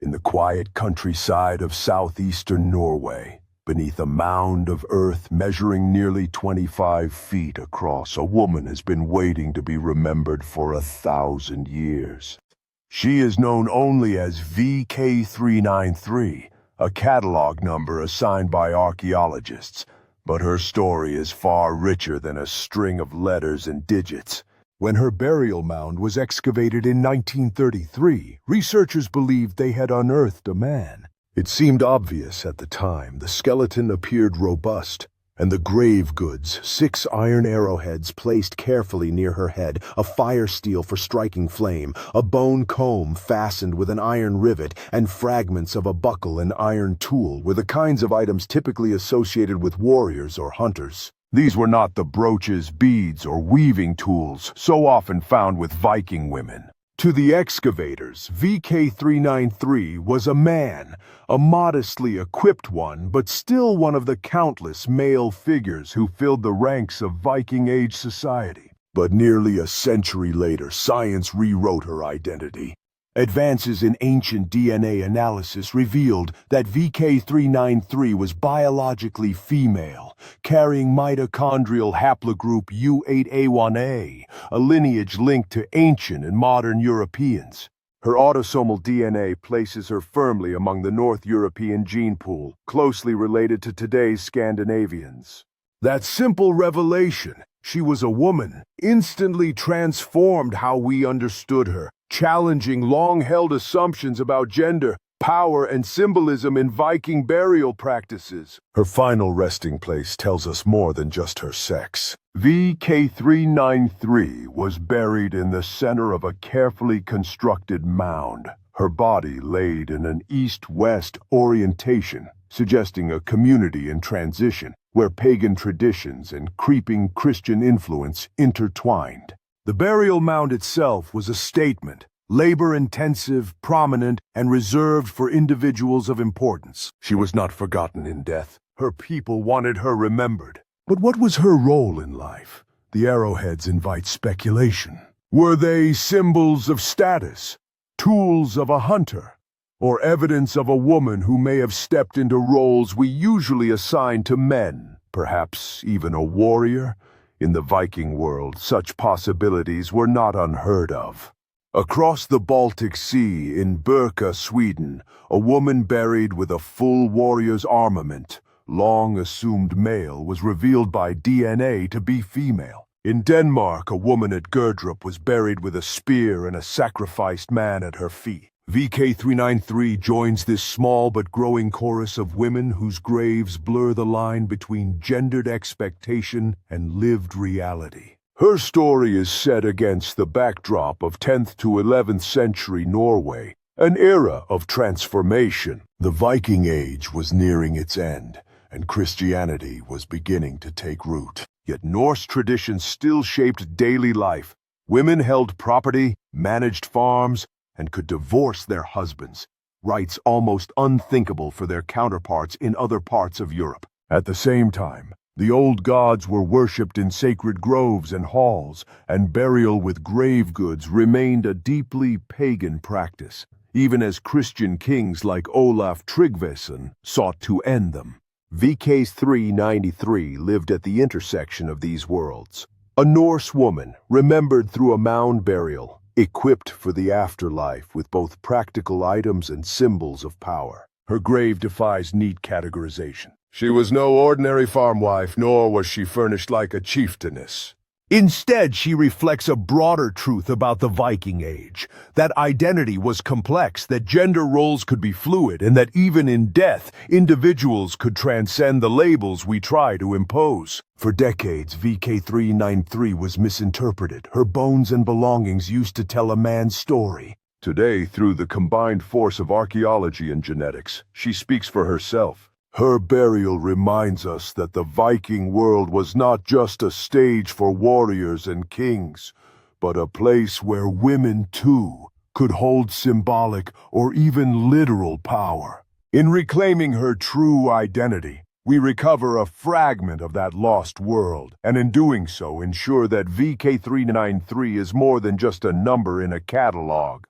In the quiet countryside of southeastern Norway, beneath a mound of earth measuring nearly 25 feet across, a woman has been waiting to be remembered for 1,000 years. She is known only as VK393, a catalog number assigned by archaeologists, but her story is far richer than a string of letters and digits. When her burial mound was excavated in 1933, researchers believed they had unearthed a man. It seemed obvious at the time. The skeleton appeared robust, and the grave goods, 6 iron arrowheads placed carefully near her head, a fire steel for striking flame, a bone comb fastened with an iron rivet, and fragments of a buckle and iron tool were the kinds of items typically associated with warriors or hunters. These were not the brooches, beads, or weaving tools so often found with Viking women. To the excavators, VK393 was a man, a modestly equipped one, but still one of the countless male figures who filled the ranks of Viking-age society. But nearly a century later, science rewrote her identity. Advances in ancient DNA analysis revealed that VK393 was biologically female, carrying mitochondrial haplogroup U8A1A, a lineage linked to ancient and modern Europeans. Her autosomal DNA places her firmly among the North European gene pool, closely related to today's Scandinavians. That simple revelation, she was a woman, instantly transformed how we understood her, challenging long-held assumptions about gender, power, and symbolism in Viking burial practices. Her final resting place tells us more than just her sex. VK393 was buried in the center of a carefully constructed mound, her body laid in an east-west orientation, suggesting a community in transition, where pagan traditions and creeping Christian influence intertwined. The burial mound itself was a statement, labor-intensive, prominent, and reserved for individuals of importance. She was not forgotten in death. Her people wanted her remembered. But what was her role in life? The arrowheads invite speculation. Were they symbols of status, tools of a hunter, or evidence of a woman who may have stepped into roles we usually assign to men, perhaps even a warrior? In the Viking world, such possibilities were not unheard of. Across the Baltic Sea in Birka, Sweden, a woman buried with a full warrior's armament, long assumed male, was revealed by DNA to be female. In Denmark, a woman at Gerdrup was buried with a spear and a sacrificed man at her feet. VK393 joins this small but growing chorus of women whose graves blur the line between gendered expectation and lived reality. Her story is set against the backdrop of 10th to 11th century Norway, an era of transformation. The Viking Age was nearing its end, and Christianity was beginning to take root. Yet Norse traditions still shaped daily life. Women held property, managed farms, and could divorce their husbands, rights almost unthinkable for their counterparts in other parts of Europe. At the same time, the old gods were worshipped in sacred groves and halls, and burial with grave goods remained a deeply pagan practice, even as Christian kings like Olaf Tryggvason sought to end them. VK393 lived at the intersection of these worlds. A Norse woman, remembered through a mound burial, equipped for the afterlife with both practical items and symbols of power. Her grave defies neat categorization. She was no ordinary farm wife, nor was she furnished like a chieftainess. Instead, she reflects a broader truth about the Viking Age, that identity was complex, that gender roles could be fluid, and that even in death, individuals could transcend the labels we try to impose. For decades, VK393 was misinterpreted, her bones and belongings used to tell a man's story. Today, through the combined force of archaeology and genetics, she speaks for herself. Her burial reminds us that the Viking world was not just a stage for warriors and kings, but a place where women, too, could hold symbolic or even literal power. In reclaiming her true identity, we recover a fragment of that lost world, and in doing so ensure that VK393 is more than just a number in a catalog.